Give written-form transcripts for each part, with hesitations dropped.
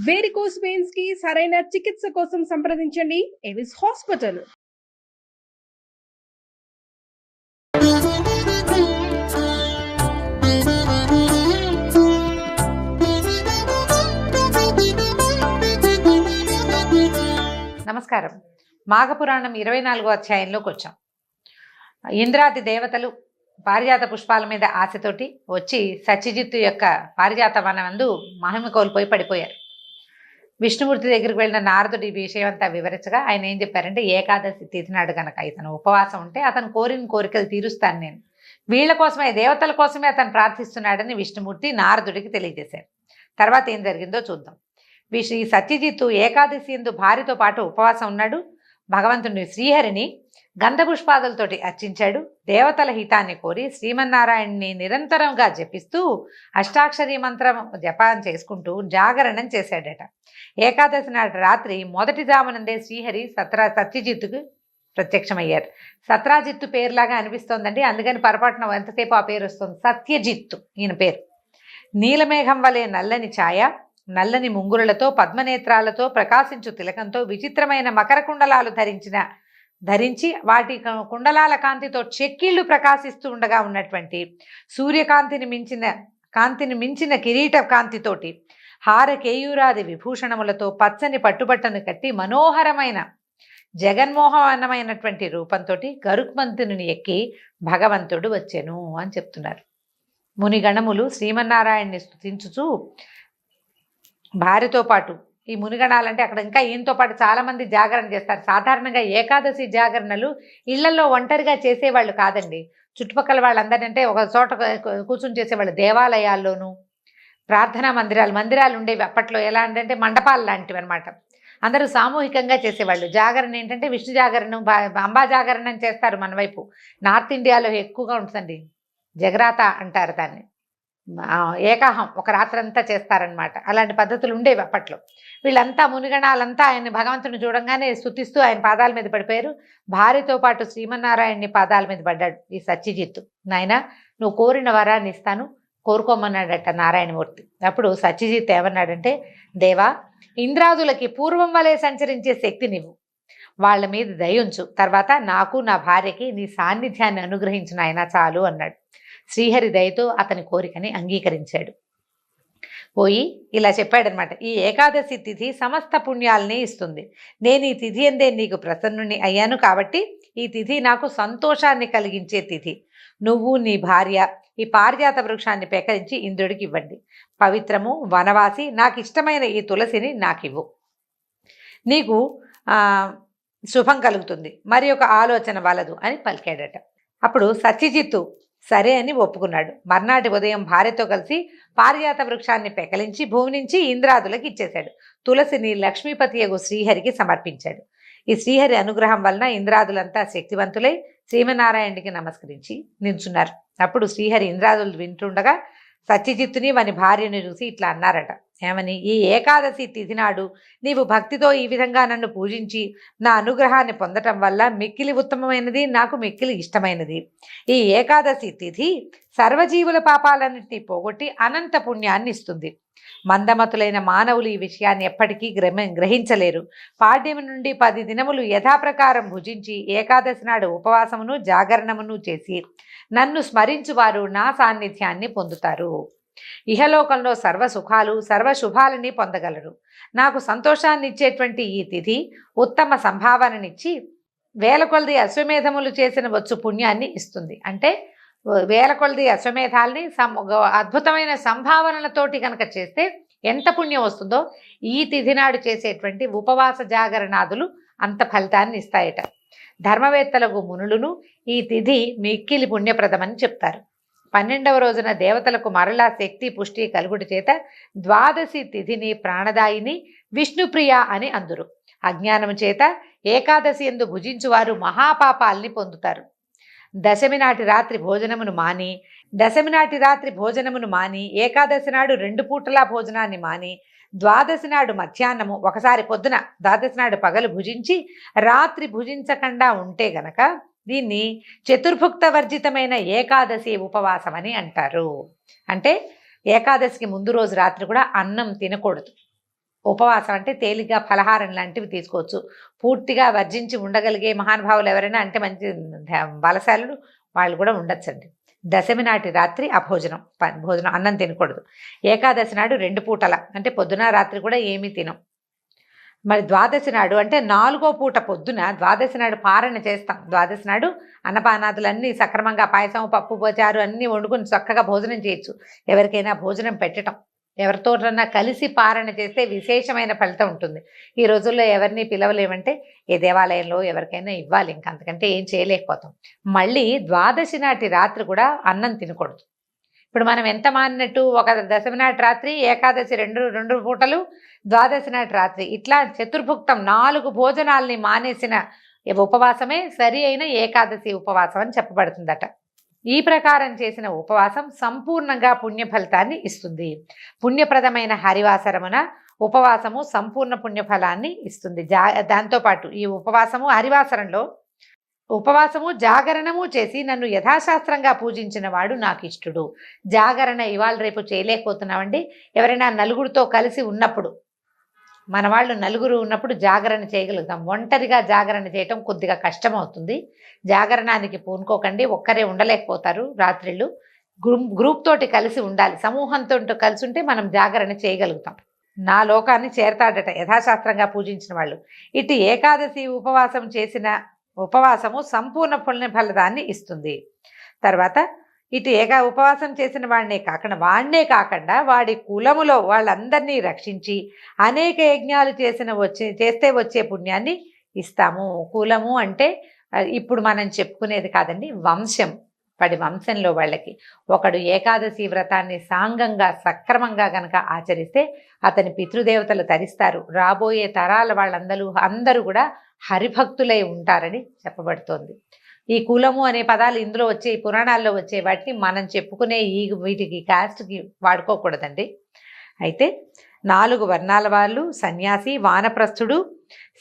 Varicose veins కి సరైన చికిత్స కోసం సంప్రదించండి ఎవిస్ హాస్పిటల్. నమస్కారం. మాఘపురాణం 24వ అధ్యాయంలోకి వచ్చాం. ఇంద్రాది దేవతలు పారిజాత పుష్పాల మీద ఆశతోటి వచ్చి సత్యజిత్తు యొక్క పారిజాత వనందు మహిమ కోల్పోయి పడిపోయారు. విష్ణుమూర్తి దగ్గరికి వెళ్ళిన నారదుడు ఈ విషయం అంతా వివరించగా ఆయన ఏం చెప్పారంటే, ఏకాదశి తిథి నాడు గనక ఇతను ఉపవాసం ఉంటే అతను కోరిన కోరికలు తీరుస్తాను నేను, వీళ్ళ కోసమే, దేవతల కోసమే అతను ప్రార్థిస్తున్నాడని విష్ణుమూర్తి నారదుడికి తెలియజేశారు. తర్వాత ఏం జరిగిందో చూద్దాం. ఈ సత్యజిత్తు ఏకాదశి యందు భార్యతో పాటు ఉపవాసం ఉన్నాడు. భగవంతుని శ్రీహరిని గంధపుష్పాదులతోటి అర్చించాడు. దేవతల హితాన్ని కోరి శ్రీమన్నారాయణ్ణి నిరంతరంగా జపిస్తూ అష్టాక్షరీ మంత్రం జపాన్ చేసుకుంటూ జాగరణం చేశాడట. ఏకాదశి నాటి రాత్రి మొదటి జామునందే శ్రీహరి సత్యజిత్తుకు ప్రత్యక్షమయ్యారు. సత్రాజిత్తు పేరులాగా అనిపిస్తోందండి, అందుకని పొరపాటున ఎంతసేపు ఆ పేరు వస్తుంది. సత్యజిత్తు ఈయన పేరు. నీలమేఘం వలె నల్లని ఛాయ, నల్లని ముంగురులతో పద్మనేత్రాలతో ప్రకాశించు తిలకంతో విచిత్రమైన మకర కుండలాలు ధరించి వాటి కుండలాల కాంతితో చెక్కిళ్ళు ప్రకాశిస్తూ ఉండగా ఉన్నటువంటి సూర్యకాంతిని మించిన కిరీట కాంతితోటి హారకేయూరాది విభూషణములతో పచ్చని పట్టుబట్టను కట్టి మనోహరమైన జగన్మోహనమైనటువంటి రూపంతో గరుక్మంతుని ఎక్కి భగవంతుడు వచ్చెను అని చెప్తున్నారు. మునిగణములు శ్రీమన్నారాయణ్ణి స్తుతించుచూ భార్యతో పాటు, ఈ మునిగణాలంటే అక్కడ ఇంకా ఈయనతో పాటు చాలామంది జాగరణ చేస్తారు. సాధారణంగా ఏకాదశి జాగరణలు ఇళ్లలో ఒంటరిగా చేసేవాళ్ళు కాదండి, చుట్టుపక్కల వాళ్ళందరంటే ఒక చోట కూర్చుని చేసేవాళ్ళు. దేవాలయాల్లోనూ ప్రార్థనా మందిరాలు ఉండేవి అప్పట్లో. ఎలా అంటే మండపాలు లాంటివి అనమాట. అందరూ సామూహికంగా చేసేవాళ్ళు. జాగరణ ఏంటంటే విష్ణు జాగరణం, అంబా జాగరణం చేస్తారు మన వైపు. నార్త్ ఇండియాలో ఎక్కువగా ఉంటుందండి, జగరాత అంటారు దాన్ని. ఏకాహం ఒక రాత్రంతా చేస్తారనమాట. అలాంటి పద్ధతులు ఉండేవి అప్పట్లో. వీళ్ళంతా మునిగణాలంతా ఆయన భగవంతుని చూడంగానే స్తుతిస్తూ ఆయన పాదాల మీద పడిపోయారు. భార్యతో పాటు శ్రీమన్నారాయణ్ణి పాదాల మీద పడ్డాడు ఈ సత్యజిత్తు. నాయన, నువ్వు కోరిన వరాన్ని ఇస్తాను, కోరుకోమన్నాడట నారాయణమూర్తి. అప్పుడు సత్యజిత్ ఏమన్నాడంటే, దేవా, ఇంద్రాదులకి పూర్వం వలె సంచరించే శక్తి నీవు, వాళ్ళ మీద దయుంచు, తర్వాత నాకు నా భార్యకి నీ సాన్నిధ్యాన్ని అనుగ్రహించిన ఆయన చాలు అన్నాడు. శ్రీహరి దయతో అతని కోరికని అంగీకరించాడు. పోయి ఇలా చెప్పాడనమాట, ఈ ఏకాదశి తిథి సమస్త పుణ్యాలని ఇస్తుంది. నేను ఈ తిథి అందే నీకు ప్రసన్నుని అయ్యాను కాబట్టి ఈ తిథి నాకు సంతోషాన్ని కలిగించే తిథి. నువ్వు నీ భార్య ఈ పారిజాత వృక్షాన్ని పెకరించి ఇంద్రుడికి ఇవ్వండి. పవిత్రము, వనవాసి, నాకు ఇష్టమైన ఈ తులసిని నాకివ్వు, నీకు శుభం కలుగుతుంది, మరి ఒక ఆలోచన వలదు అని పలికాడట. అప్పుడు సత్యజిత్తు సరే అని ఒప్పుకున్నాడు. మర్నాటి ఉదయం భార్యతో కలిసి పారిజాత వృక్షాన్ని పెకలించి భూమి నుంచి ఇంద్రాదులకు ఇచ్చేశాడు. తులసిని లక్ష్మీపతియగు శ్రీహరికి సమర్పించాడు. ఈ శ్రీహరి అనుగ్రహం వలన ఇంద్రాదులంతా శక్తివంతులై శ్రీమన్నారాయణుడికి నమస్కరించి నిల్చున్నారు. అప్పుడు శ్రీహరి ఇంద్రాదులు వింటుండగా సత్యజిత్తుని వాని భార్యను చూసి ఇట్లా అన్నారట. ఏమని? ఈ ఏకాదశి తిథి నాడు నీవు భక్తితో ఈ విధంగా నన్ను పూజించి నా అనుగ్రహాన్ని పొందటం వల్ల మిక్కిలి ఉత్తమమైనది, నాకు మిక్కిలి ఇష్టమైనది. ఈ ఏకాదశి తిథి సర్వజీవుల పాపాలన్నింటినీ పోగొట్టి అనంత పుణ్యాన్ని ఇస్తుంది. మందమతులైన మానవులు ఈ విషయాన్ని ఎప్పటికీ గ్రహించలేరు. పాడ్యమి నుండి 10 దినములు యథాప్రకారం భుజించి ఏకాదశి నాడు ఉపవాసమును జాగరణమును చేసి నన్ను స్మరించువారు నా సాన్నిధ్యాన్ని పొందుతారు. ఇహలోకంలో సర్వసుఖాలు సర్వశుభాలని పొందగలరు. నాకు సంతోషాన్ని ఇచ్చేటువంటి ఈ తిథి ఉత్తమ సంభావననిచ్చి వేల కొలది అశ్వమేధములు చేసిన వచ్చు పుణ్యాన్ని ఇస్తుంది. అంటే వేల కొలది అశ్వమేధాలని అద్భుతమైన సంభావనలతోటి కనుక చేస్తే ఎంత పుణ్యం వస్తుందో ఈ తిథి నాడు చేసేటువంటి ఉపవాస జాగరణాదులు అంత ఫలితాన్ని ఇస్తాయట. ధర్మవేత్తలకు మునులను ఈ తిథి మిక్కిలి పుణ్యప్రదమని చెప్తారు. 12వ రోజున దేవతలకు మరలా శక్తి పుష్టి కలుగుట చేత ద్వాదశి తిథిని ప్రాణదాయిని విష్ణుప్రియ అని అందురు. అజ్ఞానము చేత ఏకాదశి యందు భుజించువారు మహాపాపాల్ని పొందుతారు. దశమి నాటి రాత్రి భోజనమును మాని ఏకాదశి నాడు 2 పూటలా భోజనాన్ని మాని ద్వాదశి నాడు మధ్యాహ్నము ఒకసారి, పొద్దున ద్వాదశి నాడు పగలు భుజించి రాత్రి భుజించకుండా ఉంటే గనక దీన్ని చతుర్భుక్త వర్జితమైన ఏకాదశి ఉపవాసం అని అంటారు. అంటే ఏకాదశికి ముందు రోజు రాత్రి కూడా అన్నం తినకూడదు. ఉపవాసం అంటే తేలిగ్గా ఫలహారం లాంటివి తీసుకోవచ్చు. పూర్తిగా వర్జించి ఉండగలిగే మహానుభావులు ఎవరైనా అంటే మంచి బలశాలులు వాళ్ళు కూడా ఉండొచ్చండి. దశమి నాటి రాత్రి అభోజనం, భోజనం అన్నం తినకూడదు. ఏకాదశి నాడు 2 పూటల అంటే పొద్దున రాత్రి కూడా ఏమీ తినం. మరి ద్వాదశి నాడు అంటే 4వ పూట పొద్దున ద్వాదశి నాడు పారణ చేస్తాం. ద్వాదశి నాడు అన్నపానాదులన్నీ సక్రమంగా పాయసం, పప్పు, చారు అన్నీ వండుకుని చక్కగా భోజనం చేయొచ్చు. ఎవరికైనా భోజనం పెట్టటం, ఎవరితోటన్నా కలిసి పారణ చేస్తే విశేషమైన ఫలితం ఉంటుంది. ఈ రోజుల్లో ఎవరిని పిలవలేమంటే ఏ దేవాలయంలో ఎవరికైనా ఇవ్వాలి, ఇంకంతకంటే ఏం చేయలేకపోతాం. మళ్ళీ ద్వాదశి నాటి రాత్రి కూడా అన్నం తినకూడదు. ఇప్పుడు మనం ఎంత మానినట్టు, ఒక దశమి నాటి రాత్రి, ఏకాదశి రెండు పూటలు, ద్వాదశి నాటి రాత్రి, ఇట్లా చతుర్భుక్తం 4 భోజనాల్ని మానేసిన ఉపవాసమే సరి అయిన ఏకాదశి ఉపవాసం అని చెప్పబడుతుందట. ఈ ప్రకారం చేసిన ఉపవాసం సంపూర్ణంగా పుణ్య ఫలితాన్ని ఇస్తుంది. పుణ్యప్రదమైన హరివాసరమున ఉపవాసము సంపూర్ణ పుణ్యఫలాన్ని ఇస్తుంది. దాంతోపాటు ఈ ఉపవాసము హరివాసరంలో ఉపవాసము జాగరణము చేసి నన్ను యథాశాస్త్రంగా పూజించిన వాడు నాకు ఇష్టడు. జాగరణ ఇవాళ రేపు చేయలేకపోతున్నామండి. ఎవరైనా నలుగురితో కలిసి ఉన్నప్పుడు, మన వాళ్ళు నలుగురు ఉన్నప్పుడు జాగరణ చేయగలుగుతాం. ఒంటరిగా జాగరణ చేయటం కొద్దిగా కష్టం అవుతుంది. జాగరణానికి పూనుకోకండి, ఒక్కరే ఉండలేకపోతారు రాత్రిళ్ళు. గ్రూప్ తోటి కలిసి ఉండాలి, సమూహంతో కలిసి ఉంటే మనం జాగరణ చేయగలుగుతాం. నా లోకాన్ని చేరతాడట యథాశాస్త్రంగా పూజించిన వాళ్ళు. ఇటు ఏకాదశి ఉపవాసం చేసిన ఉపవాసము సంపూర్ణ పుణ్య ఫలదాన్ని ఇస్తుంది. తర్వాత ఇటు ఉపవాసం చేసిన వాడినే కాకుండా వాడి కులములో వాళ్ళందరినీ రక్షించి అనేక యజ్ఞాలు చేస్తే వచ్చే పుణ్యాన్ని ఇస్తాము. కులము అంటే ఇప్పుడు మనం చెప్పుకునేది కాదండి, వంశం. వాడి వంశంలో వాళ్ళకి ఒకడు ఏకాదశి వ్రతాన్ని సాంగంగా సక్రమంగా గనక ఆచరిస్తే అతని పితృదేవతలు తరిస్తారు. రాబోయే తరాల అందరూ కూడా హరిభక్తులై ఉంటారని చెప్పబడుతోంది. ఈ కులము అనే పదాలు ఇందులో వచ్చే పురాణాల్లో వచ్చే వాటిని మనం చెప్పుకునే వీటికి కాస్ట్కి వాడుకోకూడదండి. అయితే 4 వర్ణాల వాళ్ళు, సన్యాసి, వానప్రస్థుడు,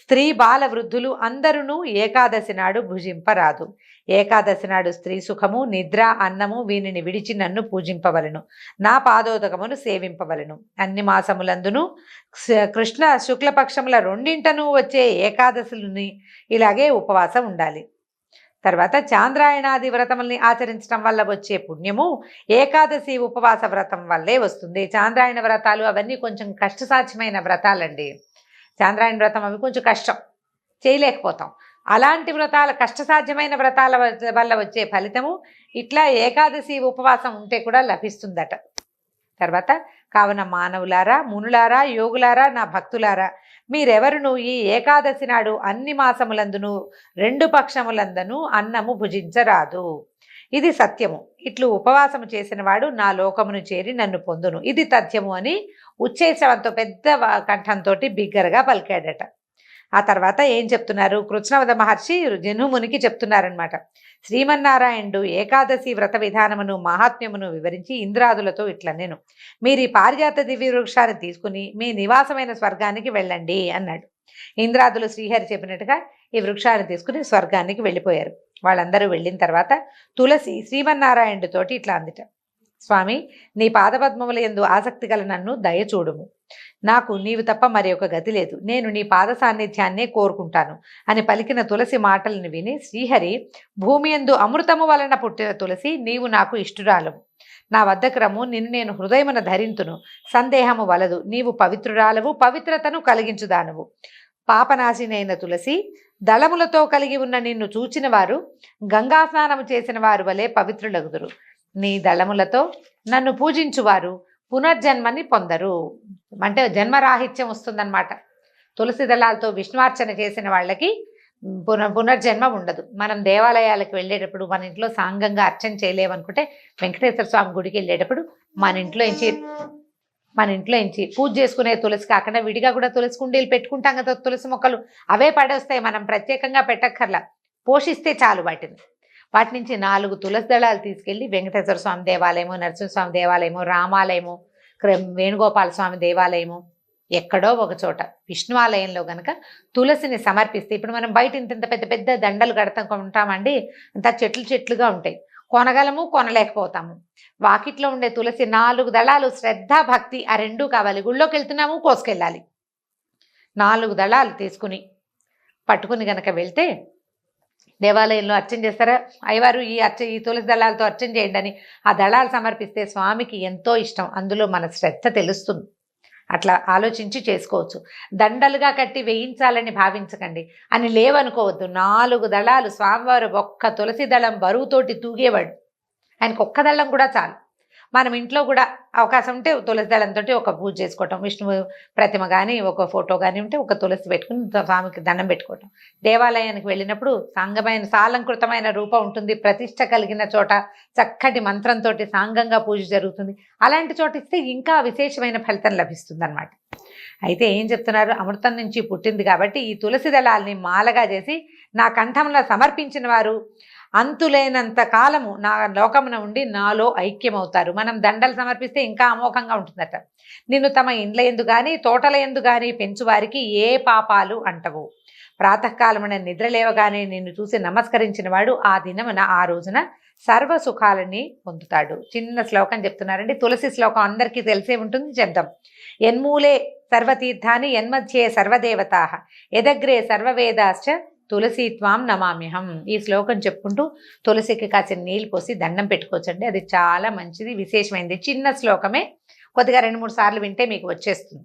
స్త్రీ, బాల, వృద్ధులు అందరూ ఏకాదశి నాడు భుజింపరాదు. ఏకాదశి నాడు స్త్రీ సుఖము, నిద్ర, అన్నము వీనిని విడిచి నన్ను పూజింపవలను. నా పాదోదకమును సేవింపవలను. అన్ని మాసములందును కృష్ణ శుక్లపక్షముల 2 వచ్చే ఏకాదశులని ఇలాగే ఉపవాసం ఉండాలి. తర్వాత చాంద్రాయణాది వ్రతముల్ని ఆచరించడం వల్ల వచ్చే పుణ్యము ఏకాదశి ఉపవాస వ్రతం వల్లే వస్తుంది. చాంద్రాయణ వ్రతాలు అవన్నీ కొంచెం కష్టసాధ్యమైన వ్రతాలండి. చాంద్రాయణ వ్రతం అవి కొంచెం కష్టం, చేయలేకపోతాం. అలాంటి వ్రతాల కష్టసాధ్యమైన వ్రతాల వల్ల వచ్చే ఫలితము ఇట్లా ఏకాదశి ఉపవాసం ఉంటే కూడా లభిస్తుందట. తర్వాత కావున మానవులారా, మునులారా, యోగులారా, నా భక్తులారా, మీరెవరును ఈ ఏకాదశి నాడు అన్ని మాసములందును 2 పక్షములందును అన్నము భుజించరాదు. ఇది సత్యము. ఇట్లు ఉపవాసము చేసిన వాడు నా లోకమును చేరి నన్ను పొందును. ఇది తథ్యము అని ఉచ్చేశ్రవంతో పెద్ద కంఠంతో బిగ్గరగా పలికాడట. ఆ తర్వాత ఏం చెప్తున్నారు? కృష్ణవద మహర్షి జనుమునికి చెప్తున్నారనమాట. శ్రీమన్నారాయణుడు ఏకాదశి వ్రత విధానమును మహాత్మ్యమును వివరించి ఇంద్రాదులతో ఇట్లా నేను మీరు ఈ పారిజాత దివ్య వృక్షాన్ని తీసుకుని మీ నివాసమైన స్వర్గానికి వెళ్ళండి అన్నాడు. ఇంద్రాదులు శ్రీహరి చెప్పినట్టుగా ఈ వృక్షాన్ని తీసుకుని స్వర్గానికి వెళ్ళిపోయారు. వాళ్ళందరూ వెళ్ళిన తర్వాత తులసి శ్రీమన్నారాయణుడితోటి ఇట్లా అందిట, స్వామి, నీ పాదపద్మముల యందు ఆసక్తి గల నన్ను దయచూడుము. నాకు నీవు తప్ప మరి ఒక గతి లేదు. నేను నీ పాద సాన్నిధ్యాన్నే కోరుకుంటాను అని పలికిన తులసి మాటలను విని శ్రీహరి, భూమి యందు అమృతము వలన పుట్టిన తులసి, నీవు నాకు ఇష్టురాలము. నా వద్దకు రమ్ము, నిన్ను నేను హృదయమున ధరింతును. సందేహము వలదు. నీవు పవిత్రురాలవు, పవిత్రతను కలిగించుదానవు. పాపనాశినైన తులసి, దళములతో కలిగి ఉన్న నిన్ను చూచిన వారు గంగా స్నానము చేసిన వారు వలె పవిత్రులగుదురు. నీ దళములతో నన్ను పూజించువారు పునర్జన్మని పొందరు. అంటే జన్మరాహిత్యం వస్తుందన్నమాట. తులసి దళాలతో విష్ణువార్చన చేసిన వాళ్ళకి పునర్జన్మ ఉండదు. మనం దేవాలయాలకు వెళ్ళేటప్పుడు మన ఇంట్లో సాంగంగా అర్చన చేయలేమనుకుంటే వెంకటేశ్వర స్వామి గుడికి వెళ్ళేటప్పుడు మన ఇంట్లో ఎంచి పూజ చేసుకునే తులసి కాకుండా విడిగా కూడా తులసి కుండీలు పెట్టుకుంటాం కదా, తులసి మొక్కలు అవే పడేస్తాయి. మనం ప్రత్యేకంగా పెట్టక్కర్లా, పోషిస్తే చాలు. వాటి నుంచి 4 తులసి దళాలు తీసుకెళ్ళి వెంకటేశ్వర స్వామి దేవాలయము, నరసింహస్వామి దేవాలయము, రామాలయము, వేణుగోపాల స్వామి దేవాలయము, ఎక్కడో ఒక చోట విష్ణువాలయంలో గనక తులసిని సమర్పిస్తే, ఇప్పుడు మనం బయట ఇంత పెద్ద పెద్ద దండలు ఉంటామండి, అంత చెట్లుగా ఉంటాయి, కొనగలము, కొనలేకపోతాము. వాకిట్లో ఉండే తులసి 4 దళాలు శ్రద్ధ భక్తి ఆ 2 కావాలి. గుళ్ళోకి వెళ్తున్నాము, కోసుకెళ్ళాలి. 4 దళాలు తీసుకుని పట్టుకుని గనక వెళ్తే దేవాలయంలో అర్చన చేస్తారా, అయ్యవారు ఈ తులసి దళాలతో అర్చన చేయండి అని ఆ దళాలు సమర్పిస్తే స్వామికి ఎంతో ఇష్టం. అందులో మన శ్రద్ధ తెలుస్తుంది. అట్లా ఆలోచించి చేసుకోవచ్చు. దండలుగా కట్టి వేయించాలని భావించకండి అని లేవనుకోవద్దు. 4 దళాలు స్వామివారు ఒక్క తులసి దళం బరువుతోటి తూగేవాడు. ఆయనకు ఒక్క దళం కూడా చాలు. మనం ఇంట్లో కూడా అవకాశం ఉంటే తులసి దళంతో ఒక పూజ చేసుకోవటం, విష్ణువు ప్రతిమ కానీ ఒక ఫోటో కానీ ఉంటే ఒక తులసి పెట్టుకుని స్వామికి దండం పెట్టుకోవటం. దేవాలయానికి వెళ్ళినప్పుడు సాలంకృతమైన రూపం ఉంటుంది. ప్రతిష్ట కలిగిన చోట చక్కటి మంత్రంతో సాంగంగా పూజ జరుగుతుంది. అలాంటి చోట ఇస్తే ఇంకా విశేషమైన ఫలితం లభిస్తుంది అన్నమాట. అయితే ఏం చెప్తున్నారు, అమృతం నుంచి పుట్టింది కాబట్టి ఈ తులసి దళాల్ని మాలగా చేసి నా కంఠంలో సమర్పించిన వారు అంతులేనంత కాలము నా లోకమున ఉండి నాలో ఐక్యమవుతారు. మనం దండలు సమర్పిస్తే ఇంకా అమోఘంగా ఉంటుందట. నిన్ను తమ ఇండ్ల ఎందు కానీ తోటల ఎందు కానీ పెంచువారికి ఏ పాపాలు అంటవు. ప్రాతకాలమున నిద్రలేవగానే నిన్ను చూసి నమస్కరించిన వాడు ఆ దినమున ఆ రోజున సర్వ సుఖాలని పొందుతాడు. చిన్న శ్లోకం చెప్తున్నారండి. తులసి శ్లోకం అందరికీ తెలిసే ఉంటుంది, చెప్దాం. యన్మూలే సర్వతీర్థాని యన్మధ్యే సర్వదేవతా యదగ్రే సర్వవేదాశ్చ తులసి త్వాం నమామ్యహం. ఈ శ్లోకం చెప్పుకుంటూ తులసికి కాసిన నీళ్ళు పోసి దండం పెట్టుకోవచ్చండి. అది చాలా మంచిది, విశేషమైనది. చిన్న శ్లోకమే, కొద్దిగా 2-3 సార్లు వింటే మీకు వచ్చేస్తుంది.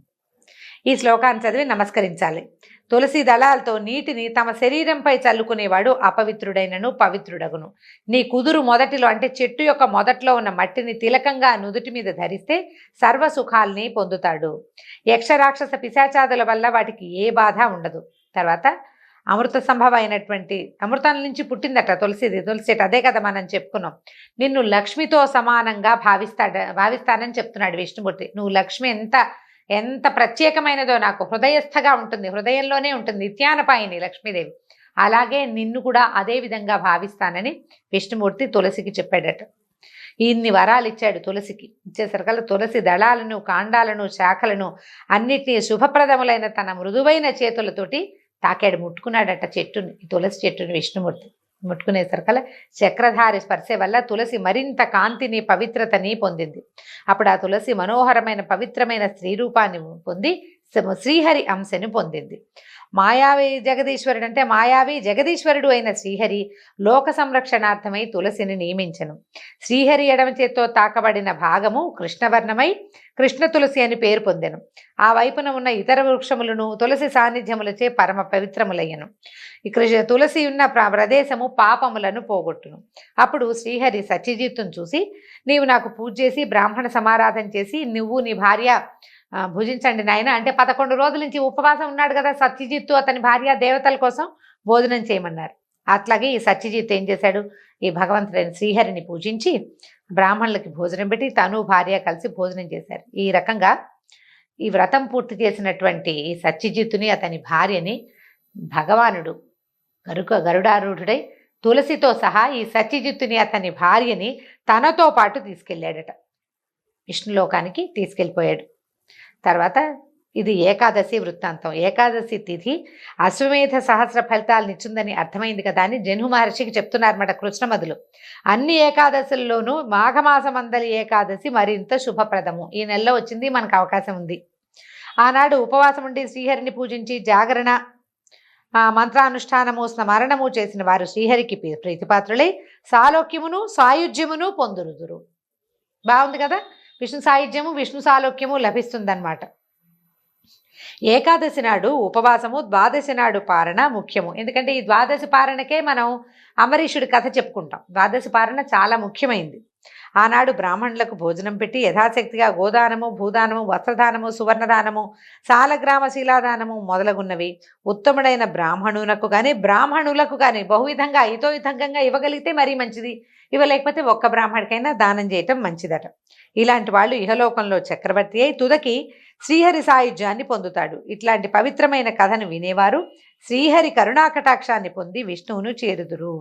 ఈ శ్లోకాన్ని చదివి నమస్కరించాలి. తులసి దళాలతో నీటిని తమ శరీరంపై చల్లుకునేవాడు అపవిత్రుడైనను పవిత్రుడగును. నీ కుదురు మొదటిలో అంటే చెట్టు యొక్క మొదట్లో ఉన్న మట్టిని తిలకంగా నుదుటి మీద ధరిస్తే సర్వసుఖాల్ని పొందుతాడు. యక్షరాక్షస పిశాచాదుల వల్ల వాటికి ఏ బాధ ఉండదు. తర్వాత అమృత సంభవ అయినటువంటి అమృతం నుంచి పుట్టిందట తులసి చెట్టు. అదే కదా మనం చెప్పుకున్నాం. నిన్ను లక్ష్మితో సమానంగా భావిస్తానని చెప్తున్నాడు విష్ణుమూర్తి. నువ్వు లక్ష్మి ఎంత ప్రత్యేకమైనదో నాకు హృదయస్థగా ఉంటుంది, హృదయంలోనే ఉంటుంది, నిత్యానపాయిని లక్ష్మీదేవి. అలాగే నిన్ను కూడా అదే విధంగా భావిస్తానని విష్ణుమూర్తి తులసికి చెప్పాడట. ఇన్ని వరాలు ఇచ్చాడు తులసికి. ఇచ్చేసరికల్లా తులసి దళాలను, కాండాలను, శాఖలను అన్నిటినీ శుభప్రదములైన తన మృదువైన చేతులతోటి తాకాడు, ముట్టుకున్నాడట చెట్టుని, తులసి చెట్టుని విష్ణుమూర్తి. ముట్టుకునేసరికల్లా చక్రధారి స్పర్శ వల్ల తులసి మరింత కాంతిని, పవిత్రతని పొందింది. అప్పుడు ఆ తులసి మనోహరమైన పవిత్రమైన స్త్రీ రూపాన్ని పొంది శ్రీహరి అంశని పొందింది. మాయావి జగదీశ్వరుడు అంటే మాయావి జగదీశ్వరుడు అయిన శ్రీహరి లోక సంరక్షణార్థమై తులసిని నియమించను. శ్రీహరి ఎడమ చేత్తో తాకబడిన భాగము కృష్ణవర్ణమై కృష్ణ తులసి అని పేరు పొందెను. ఆ వైపున ఉన్న ఇతర వృక్షములను తులసి సాన్నిధ్యములచే పరమ పవిత్రములయ్యను. తులసి ఉన్న ప్రదేశము పాపములను పోగొట్టును. అప్పుడు శ్రీహరి సత్యజిత్తును చూసి, నీవు నాకు పూజ చేసి బ్రాహ్మణ సమారాధన చేసి నువ్వు నీ భార్య భుజించండి నాయన అంటే 11 రోజుల నుంచి ఉపవాసం ఉన్నాడు కదా సత్యజిత్తు, అతని భార్య దేవతల కోసం భోజనం చేయమన్నారు. అట్లాగే ఈ సత్యజిత్తు ఏం చేశాడు, ఈ భగవంతుడైన శ్రీహరిని పూజించి బ్రాహ్మణులకి భోజనం పెట్టి తను భార్య కలిసి భోజనం చేశారు. ఈ రకంగా ఈ వ్రతం పూర్తి చేసినటువంటి ఈ సత్యజిత్తుని అతని భార్యని భగవానుడు గరుడారూఢుడై తులసితో సహా ఈ సత్యజిత్తుని అతని భార్యని తనతో పాటు తీసుకెళ్ళాడట, విష్ణులోకానికి తీసుకెళ్ళిపోయాడు. తర్వాత ఇది ఏకాదశి వృత్తాంతం. ఏకాదశి తిథి అశ్వమేధ సహస్ర ఫలితాలను ఇచ్చిందని అర్థమైంది కదా అని జన్హు మహర్షికి చెప్తున్నారన్నమాట కృష్ణమధులు. అన్ని ఏకాదశుల్లోనూ మాఘమాసమందలి ఏకాదశి మరింత శుభప్రదము. ఈ నెలలో వచ్చింది, మనకు అవకాశం ఉంది. ఆనాడు ఉపవాసం ఉండి శ్రీహరిని పూజించి జాగరణ మంత్రానుష్ఠానము స్మరణము చేసిన వారు శ్రీహరికి ప్రీతిపాత్రులై సాలోక్యమును సాయుధ్యమును పొందురుదురు. బాగుంది కదా, విష్ణు సాయుధ్యము విష్ణు సాలోక్యము లభిస్తుందన్నమాట. ఏకాదశి నాడు ఉపవాసము, ద్వాదశి నాడు పారణ ముఖ్యము. ఎందుకంటే ఈ ద్వాదశి పారణకే మనం అమరీషుడి కథ చెప్పుకుంటాం. ద్వాదశి పారణ చాలా ముఖ్యమైంది. ఆనాడు బ్రాహ్మణులకు భోజనం పెట్టి యథాశక్తిగా గోదానము, భూదానము, వస్త్రదానము, సువర్ణదానము, సాలగ్రామ శీలాదానము మొదలగున్నవి ఉత్తముడైన బ్రాహ్మణులకు కానీ బహువిధంగా హితోహితంగా ఇవ్వగలిగితే మరీ మంచిది. ఇవ్వలేకపోతే ఒక్క బ్రాహ్మడికైనా దానం చేయటం మంచిదట. ఇలాంటి వాళ్ళు ఇహలోకంలో చక్రవర్తి అయి తుదకి శ్రీహరి సాయుధ్యాన్ని పొందుతాడు. ఇట్లాంటి పవిత్రమైన కథను వినేవారు శ్రీహరి కరుణాకటాక్షాన్ని పొంది విష్ణువును చేరుదురు.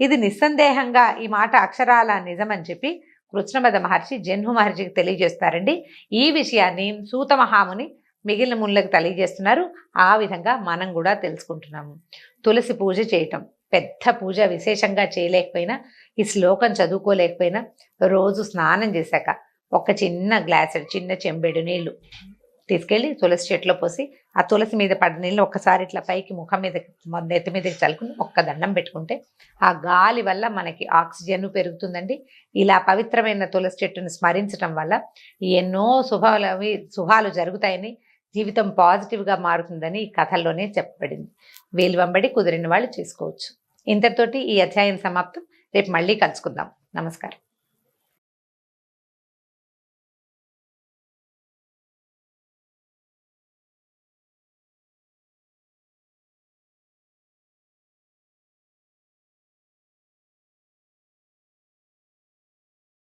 ఇది నిస్సందేహంగా ఈ మాట అక్షరాల నిజమని చెప్పి కృష్ణమద మహర్షి జన్హు మహర్షికి తెలియజేస్తారండి. ఈ విషయాన్ని సూత మహాముని మిగిలిన మునులకు తెలియజేస్తున్నారు. ఆ విధంగా మనం కూడా తెలుసుకుంటున్నాము. తులసి పూజ చేయటం పెద్ద పూజ విశేషంగా చేయలేకపోయినా, ఈ శ్లోకం చదువుకోలేకపోయినా రోజు స్నానం చేశాక ఒక చిన్న చెంబెడు నీళ్ళు తీసుకెళ్ళి తులసి చెట్టులో పోసి ఆ తులసి మీద పడ్డ నీళ్ళు ఒక్కసారి ఇట్లా పైకి ముఖం మీద నెత్తి మీదకి చల్లుకుని ఒక్క దండం పెట్టుకుంటే ఆ గాలి వల్ల మనకి ఆక్సిజన్ పెరుగుతుందండి. ఇలా పవిత్రమైన తులసి చెట్టును స్మరించడం వల్ల ఎన్నో శుభాలు జరుగుతాయని, జీవితం పాజిటివ్గా మారుతుందని ఈ కథల్లోనే చెప్పబడింది. వేలు వెంబడి కుదిరిన వాళ్ళు చేసుకోవచ్చు. ఇంతటితోటి ఈ అధ్యాయం సమాప్తం. రేపు మళ్ళీ కలుసుకుందాం. నమస్కారం.